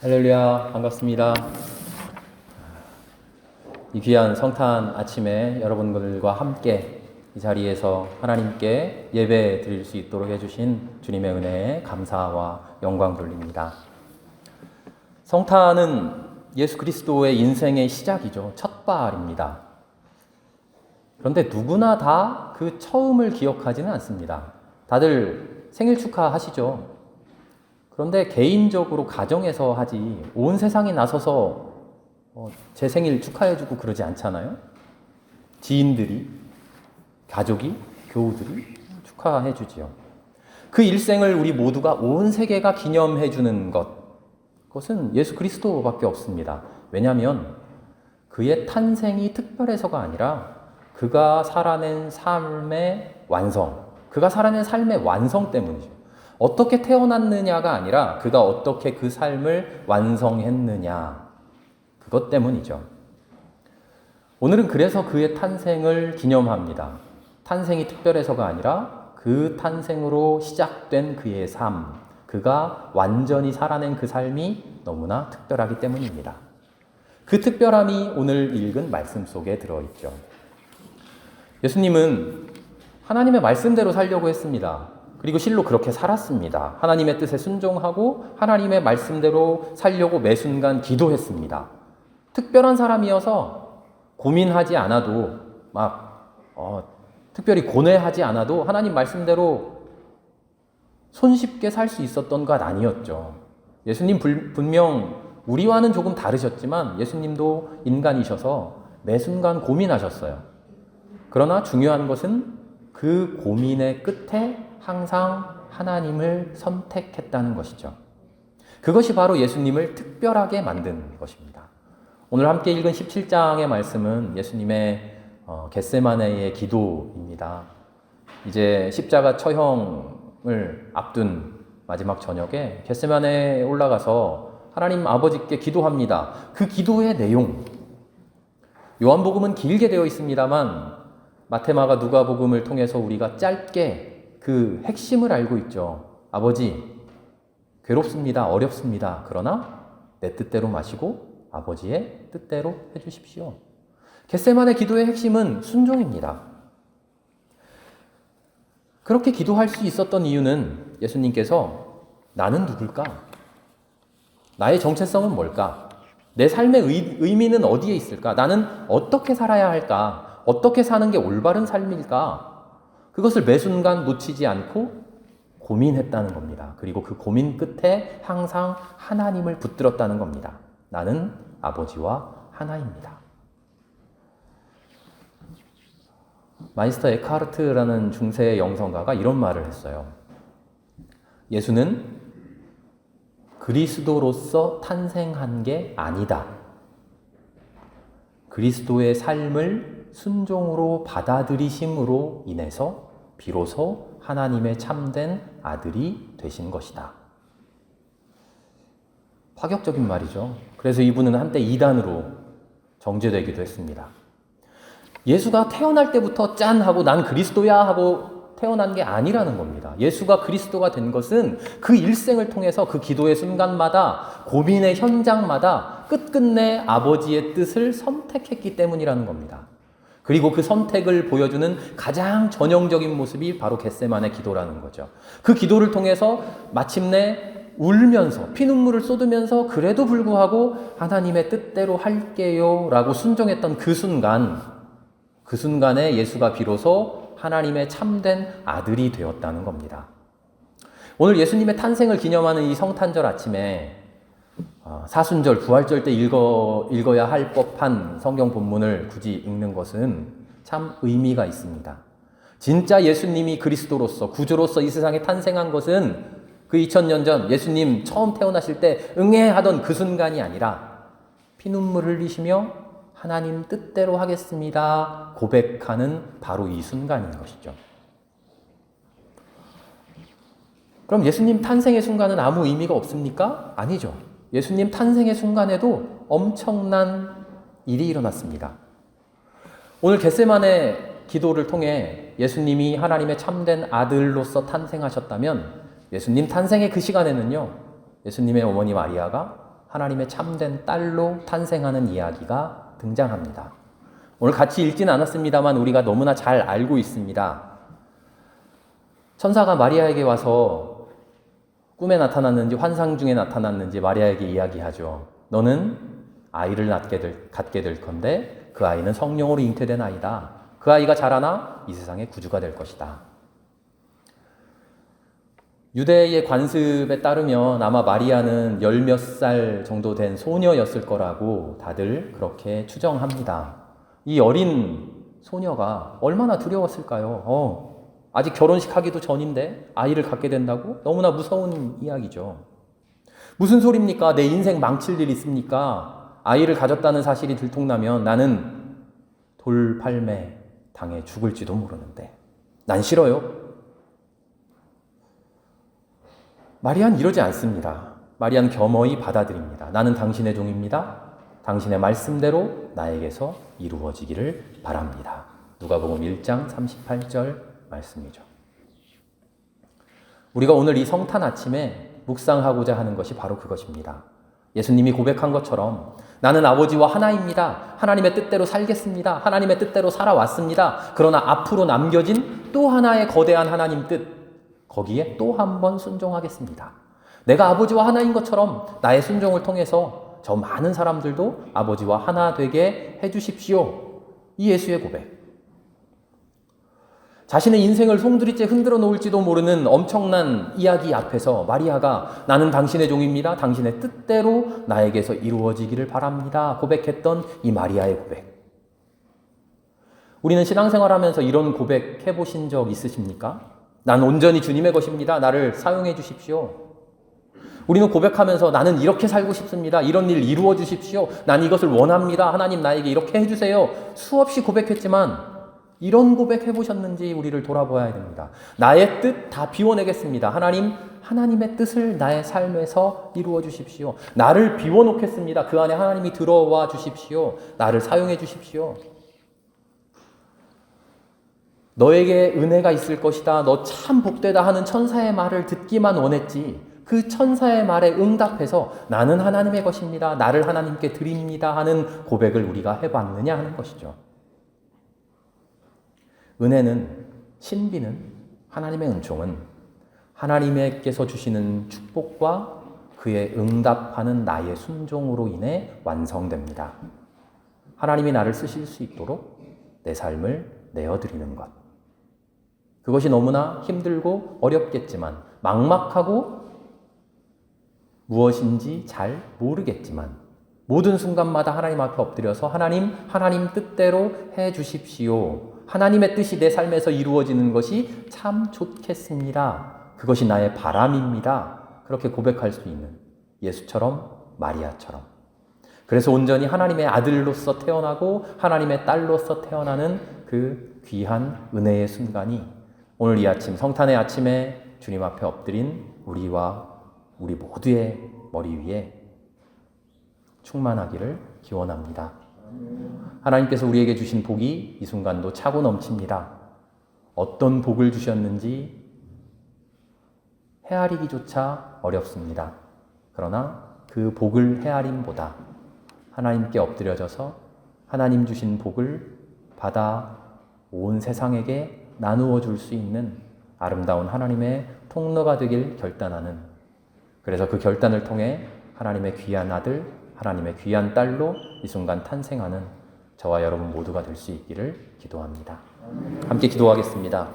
할렐루야, 반갑습니다. 이 귀한 성탄 아침에 여러분들과 함께 이 자리에서 하나님께 예배 드릴 수 있도록 해주신 주님의 은혜에 감사와 영광 돌립니다. 성탄은 예수 그리스도의 인생의 시작이죠. 첫 발입니다. 그런데 누구나 다 그 처음을 기억하지는 않습니다. 다들 생일 축하하시죠? 그런데 개인적으로 가정에서 하지 온 세상에 나서서 제 생일 축하해주고 그러지 않잖아요. 지인들이, 가족이, 교우들이 축하해주지요. 그 일생을 우리 모두가 온 세계가 기념해주는 그것은 예수 그리스도밖에 없습니다. 왜냐하면 그의 탄생이 특별해서가 아니라 그가 살아낸 삶의 완성, 그가 살아낸 삶의 완성 때문이죠. 어떻게 태어났느냐가 아니라 그가 어떻게 그 삶을 완성했느냐, 그것 때문이죠. 오늘은 그래서 그의 탄생을 기념합니다. 탄생이 특별해서가 아니라 그 탄생으로 시작된 그의 삶, 그가 완전히 살아낸 그 삶이 너무나 특별하기 때문입니다. 그 특별함이 오늘 읽은 말씀 속에 들어있죠. 예수님은 하나님의 말씀대로 살려고 했습니다. 그리고 실로 그렇게 살았습니다. 하나님의 뜻에 순종하고 하나님의 말씀대로 살려고 매 순간 기도했습니다. 특별한 사람이어서 고민하지 않아도 특별히 고뇌하지 않아도 하나님 말씀대로 손쉽게 살 수 있었던 것 아니었죠. 예수님 분명 우리와는 조금 다르셨지만 예수님도 인간이셔서 매 순간 고민하셨어요. 그러나 중요한 것은 그 고민의 끝에 항상 하나님을 선택했다는 것이죠. 그것이 바로 예수님을 특별하게 만든 것입니다. 오늘 함께 읽은 17장의 말씀은 예수님의 겟세마네의 기도입니다. 이제 십자가 처형을 앞둔 마지막 저녁에 겟세마네에 올라가서 하나님 아버지께 기도합니다. 그 기도의 내용, 요한복음은 길게 되어 있습니다만 마태마가 누가복음을 통해서 우리가 짧게 그 핵심을 알고 있죠. 아버지, 괴롭습니다. 어렵습니다. 그러나 내 뜻대로 마시고 아버지의 뜻대로 해주십시오. 겟세마네 기도의 핵심은 순종입니다. 그렇게 기도할 수 있었던 이유는 예수님께서 나는 누굴까? 나의 정체성은 뭘까? 내 삶의 의미는 어디에 있을까? 나는 어떻게 살아야 할까? 어떻게 사는 게 올바른 삶일까? 그것을 매 순간 놓치지 않고 고민했다는 겁니다. 그리고 그 고민 끝에 항상 하나님을 붙들었다는 겁니다. 나는 아버지와 하나입니다. 마이스터 에크하르트라는 중세 영성가가 이런 말을 했어요. 예수는 그리스도로서 탄생한 게 아니다. 그리스도의 삶을 순종으로 받아들이심으로 인해서 비로소 하나님의 참된 아들이 되신 것이다. 파격적인 말이죠. 그래서 이분은 한때 이단으로 정죄되기도 했습니다. 예수가 태어날 때부터 짠 하고 난 그리스도야 하고 태어난 게 아니라는 겁니다. 예수가 그리스도가 된 것은 그 일생을 통해서 그 기도의 순간마다 고민의 현장마다 끝끝내 아버지의 뜻을 선택했기 때문이라는 겁니다. 그리고 그 선택을 보여주는 가장 전형적인 모습이 바로 겟세마네 기도라는 거죠. 그 기도를 통해서 마침내 울면서 피눈물을 쏟으면서 그래도 불구하고 하나님의 뜻대로 할게요 라고 순종했던 그 순간에 예수가 비로소 하나님의 참된 아들이 되었다는 겁니다. 오늘 예수님의 탄생을 기념하는 이 성탄절 아침에 사순절, 부활절 때 읽어야 할 법한 성경 본문을 굳이 읽는 것은 참 의미가 있습니다. 진짜 예수님이 그리스도로서, 구주로서 이 세상에 탄생한 것은 그 2000년 전 예수님 처음 태어나실 때 응애하던 그 순간이 아니라 피눈물 흘리시며 하나님 뜻대로 하겠습니다 고백하는 바로 이 순간인 것이죠. 그럼 예수님 탄생의 순간은 아무 의미가 없습니까? 아니죠. 예수님 탄생의 순간에도 엄청난 일이 일어났습니다. 오늘 겟세마네 기도를 통해 예수님이 하나님의 참된 아들로서 탄생하셨다면 예수님 탄생의 그 시간에는요, 예수님의 어머니 마리아가 하나님의 참된 딸로 탄생하는 이야기가 등장합니다. 오늘 같이 읽지는 않았습니다만 우리가 너무나 잘 알고 있습니다. 천사가 마리아에게 와서 꿈에 나타났는지 환상 중에 나타났는지 마리아에게 이야기하죠. 너는 아이를 갖게 될 건데 그 아이는 성령으로 잉태된 아이다. 그 아이가 자라나 이 세상의 구주가 될 것이다. 유대의 관습에 따르면 아마 마리아는 10몇 살 정도 된 소녀였을 거라고 다들 그렇게 추정합니다. 이 어린 소녀가 얼마나 두려웠을까요? 아직 결혼식 하기도 전인데 아이를 갖게 된다고? 너무나 무서운 이야기죠. 무슨 소리입니까? 내 인생 망칠 일 있습니까? 아이를 가졌다는 사실이 들통나면 나는 돌팔매 당해 죽을지도 모르는데 난 싫어요. 마리아는 이러지 않습니다. 마리아는 겸허히 받아들입니다. 나는 당신의 종입니다. 당신의 말씀대로 나에게서 이루어지기를 바랍니다. 누가복음 1장 38절 말씀이죠. 우리가 오늘 이 성탄 아침에 묵상하고자 하는 것이 바로 그것입니다. 예수님이 고백한 것처럼 나는 아버지와 하나입니다. 하나님의 뜻대로 살겠습니다. 하나님의 뜻대로 살아왔습니다. 그러나 앞으로 남겨진 또 하나의 거대한 하나님 뜻, 거기에 또 한 번 순종하겠습니다. 내가 아버지와 하나인 것처럼 나의 순종을 통해서 저 많은 사람들도 아버지와 하나 되게 해주십시오. 이 예수의 고백. 자신의 인생을 송두리째 흔들어 놓을지도 모르는 엄청난 이야기 앞에서 마리아가 나는 당신의 종입니다. 당신의 뜻대로 나에게서 이루어지기를 바랍니다. 고백했던 이 마리아의 고백. 우리는 신앙생활하면서 이런 고백 해보신 적 있으십니까? 난 온전히 주님의 것입니다. 나를 사용해 주십시오. 우리는 고백하면서 나는 이렇게 살고 싶습니다. 이런 일 이루어 주십시오. 난 이것을 원합니다. 하나님 나에게 이렇게 해주세요. 수없이 고백했지만 이런 고백 해보셨는지 우리를 돌아보아야 됩니다. 나의 뜻 다 비워내겠습니다. 하나님의 뜻을 나의 삶에서 이루어 주십시오. 나를 비워놓겠습니다. 그 안에 하나님이 들어와 주십시오. 나를 사용해 주십시오. 너에게 은혜가 있을 것이다. 너 참 복되다 하는 천사의 말을 듣기만 원했지. 그 천사의 말에 응답해서 나는 하나님의 것입니다. 나를 하나님께 드립니다 하는 고백을 우리가 해봤느냐 하는 것이죠. 은혜는, 신비는, 하나님의 은총은 하나님께서 주시는 축복과 그에 응답하는 나의 순종으로 인해 완성됩니다. 하나님이 나를 쓰실 수 있도록 내 삶을 내어드리는 것. 그것이 너무나 힘들고 어렵겠지만, 막막하고 무엇인지 잘 모르겠지만, 모든 순간마다 하나님 앞에 엎드려서 하나님 뜻대로 해 주십시오. 하나님의 뜻이 내 삶에서 이루어지는 것이 참 좋겠습니다. 그것이 나의 바람입니다. 그렇게 고백할 수 있는 예수처럼, 마리아처럼. 그래서 온전히 하나님의 아들로서 태어나고 하나님의 딸로서 태어나는 그 귀한 은혜의 순간이 오늘 이 아침, 성탄의 아침에 주님 앞에 엎드린 우리와 우리 모두의 머리 위에 충만하기를 기원합니다. 하나님께서 우리에게 주신 복이 이 순간도 차고 넘칩니다. 어떤 복을 주셨는지 헤아리기조차 어렵습니다. 그러나 그 복을 헤아림보다 하나님께 엎드려져서 하나님 주신 복을 받아 온 세상에게 나누어 줄 수 있는 아름다운 하나님의 통로가 되길 결단하는, 그래서 그 결단을 통해 하나님의 귀한 아들, 하나님의 귀한 딸로 이 순간 탄생하는 저와 여러분 모두가 될 수 있기를 기도합니다. 함께 기도하겠습니다.